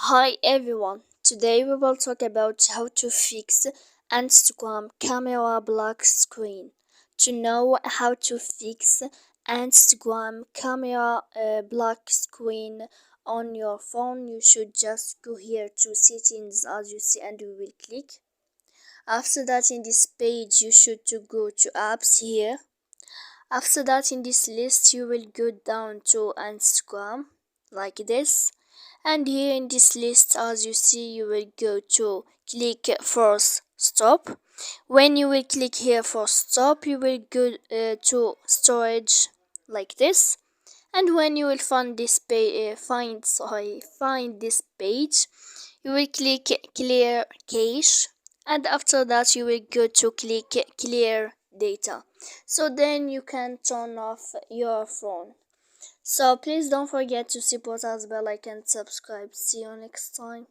Hi everyone, today we will talk about how to fix Instagram camera black screen. To know how to fix Instagram camera black screen on your phone, you should just go here to settings as you see and you will click. After that, in this page you should to go to apps here. After that, in this list you will go down to Instagram like this, and here in this list as you see you will go to click force stop. When you will click here for stop, you will go to storage like this, and when you will find this page, find this page, you will click clear cache, and after that you will go to click clear data, so then you can turn off your phone. So please don't forget to support us by like and subscribe. See you next time.